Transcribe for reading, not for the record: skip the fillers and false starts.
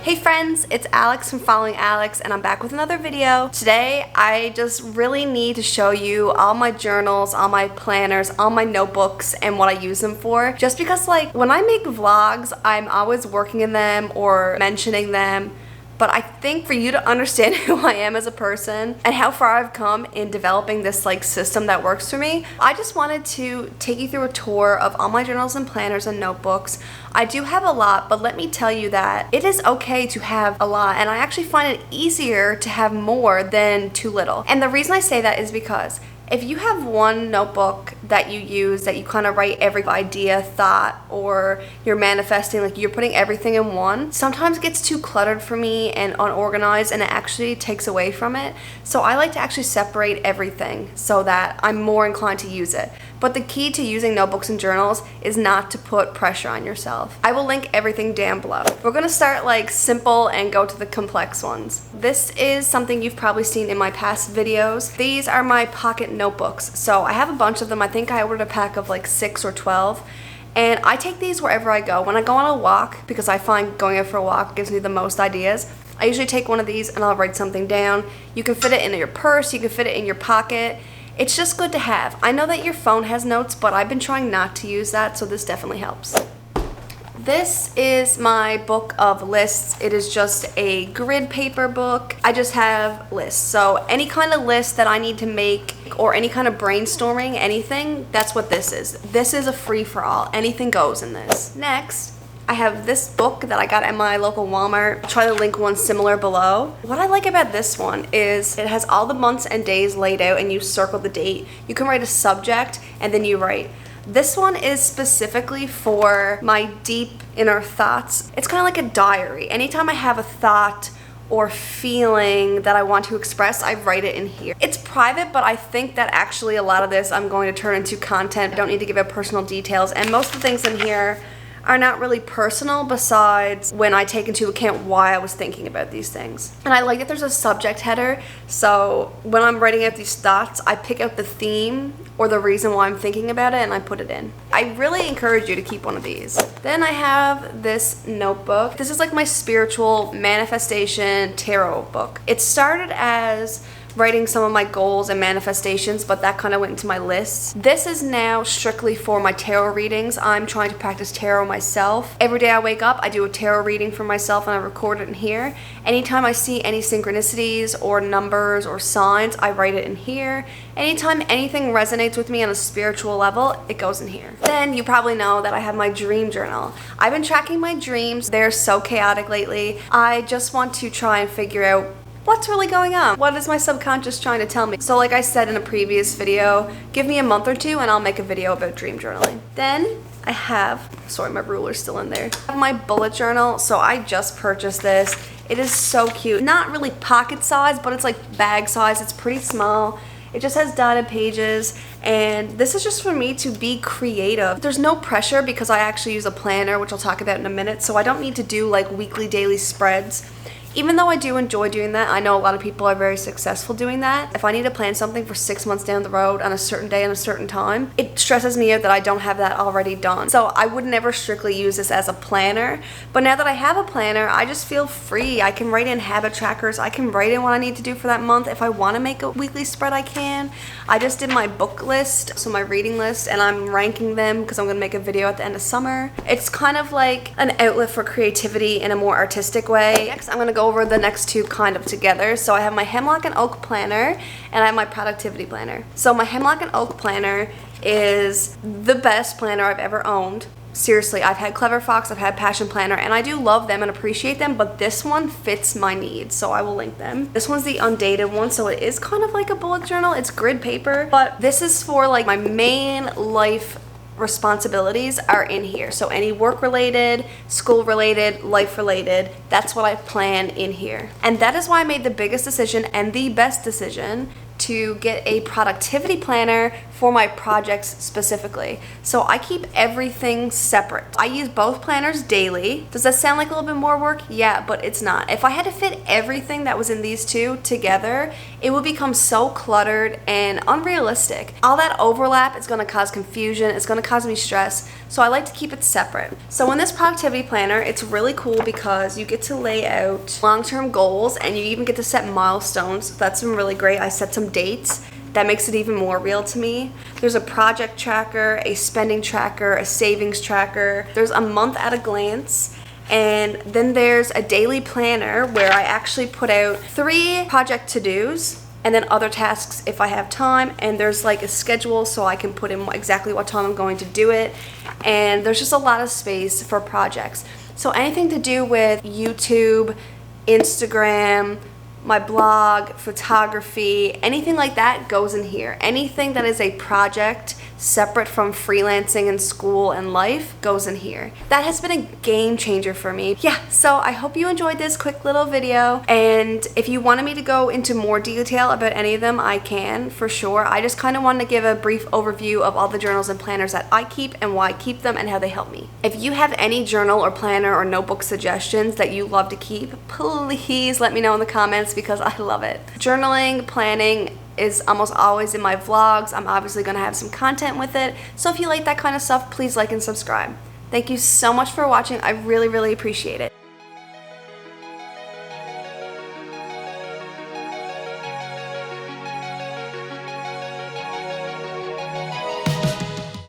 Hey friends, it's Alex from Following Alex, and I'm back with another video. Today, I just really need to show you all my journals, all my planners, all my notebooks, and what I use them for. Just because like, when I make vlogs, I'm always working in them or mentioning them. But I think for you to understand who I am as a person and how far I've come in developing this like system that works for me, I just wanted to take you through a tour of all my journals and planners and notebooks. I do have a lot, but let me tell you that it is okay to have a lot, and I actually find it easier to have more than too little. And the reason I say that is because if you have one notebook that you use, that you kind of write every idea, thought, or you're manifesting, like you're putting everything in one, sometimes it gets too cluttered for me and unorganized, and it actually takes away from it. So I like to actually separate everything so that I'm more inclined to use it. But the key to using notebooks and journals is not to put pressure on yourself. I will link everything down below. We're gonna start like simple and go to the complex ones. This is something you've probably seen in my past videos. These are my pocket notebooks. So I have a bunch of them. I think I ordered a pack of like 6 or 12. And I take these wherever I go. When I go on a walk, because I find going out for a walk gives me the most ideas, I usually take one of these and I'll write something down. You can fit it in your purse, you can fit it in your pocket. It's just good to have. I know that your phone has notes, but I've been trying not to use that, so this definitely helps. This is my book of lists. It is just a grid paper book. I just have lists. So any kind of list that I need to make or any kind of brainstorming, anything, that's what this is. This is a free-for-all. Anything goes in this. Next, I have this book that I got at my local Walmart. I'll try to link one similar below. What I like about this one is it has all the months and days laid out, and you circle the date. You can write a subject and then you write. This one is specifically for my deep inner thoughts. It's kind of like a diary. Anytime I have a thought or feeling that I want to express, I write it in here. It's private, but I think that actually a lot of this I'm going to turn into content. I don't need to give out personal details, and most of the things in here are not really personal, besides when I take into account why I was thinking about these things. And I like that there's a subject header, so when I'm writing out these thoughts, I pick out the theme or the reason why I'm thinking about it and I put it in. I really encourage you to keep one of these. Then I have this notebook. This is like my spiritual manifestation tarot book. It started as writing some of my goals and manifestations, but that kind of went into my lists. This is now strictly for my tarot readings. I'm trying to practice tarot myself. Every day I wake up, I do a tarot reading for myself and I record it in here. Anytime I see any synchronicities or numbers or signs, I write it in here. Anytime anything resonates with me on a spiritual level, it goes in here. Then you probably know that I have my dream journal. I've been tracking my dreams. They're so chaotic lately. I just want to try and figure out what's really going on? What is my subconscious trying to tell me? So like I said in a previous video, give me a month or two and I'll make a video about dream journaling. Then I have, sorry, my ruler's still in there. I have my bullet journal. So I just purchased this. It is so cute. Not really pocket size, but it's like bag size. It's pretty small. It just has dotted pages, and this is just for me to be creative. There's no pressure because I actually use a planner, which I'll talk about in a minute, so I don't need to do like weekly, daily spreads. Even though I do enjoy doing that, I know a lot of people are very successful doing that. If I need to plan something for 6 months down the road on a certain day and a certain time, it stresses me out that I don't have that already done. So I would never strictly use this as a planner. But now that I have a planner, I just feel free. I can write in habit trackers. I can write in what I need to do for that month. If I want to make a weekly spread, I can. I just did my book list, so my reading list, and I'm ranking them because I'm going to make a video at the end of summer. It's kind of like an outlet for creativity in a more artistic way. Next, I'm going to go over the next two kind of together. So I have my Hemlock and Oak planner and I have my productivity planner. So my Hemlock and Oak planner is the best planner I've ever owned. Seriously, I've had Clever Fox, I've had Passion Planner, and I do love them and appreciate them, but this one fits my needs, so I will link them. This one's the undated one, so it is kind of like a bullet journal. It's grid paper, but this is for like my main life responsibilities are in here. So any work related, school related, life related, that's what I plan in here. And that is why I made the biggest decision and the best decision to get a productivity planner for my projects specifically. So I keep everything separate. I use both planners daily. Does that sound like a little bit more work? Yeah, but it's not. If I had to fit everything that was in these two together, it would become so cluttered and unrealistic. All that overlap is gonna cause confusion, it's gonna cause me stress, so I like to keep it separate. So in this productivity planner, it's really cool because you get to lay out long-term goals and you even get to set milestones. That's been really great. I set some dates. That makes it even more real to me. There's a project tracker, a spending tracker, a savings tracker. There's a month at a glance. And then there's a daily planner where I actually put out 3 project to-dos and then other tasks if I have time. And there's like a schedule so I can put in exactly what time I'm going to do it. And there's just a lot of space for projects. So anything to do with YouTube, Instagram, my blog, photography, anything like that goes in here. Anything that is a project separate from freelancing and school and life goes in here. That has been a game changer for me. Yeah, so I hope you enjoyed this quick little video, and if you wanted me to go into more detail about any of them, I can for sure. I just kind of wanted to give a brief overview of all the journals and planners that I keep and why I keep them and how they help me. If you have any journal or planner or notebook suggestions that you love to keep, please let me know in the comments because I love it. Journaling, planning is almost always in my vlogs. I'm obviously going to have some content with it. So if you like that kind of stuff, please like and subscribe. Thank you so much for watching. I really, really appreciate it.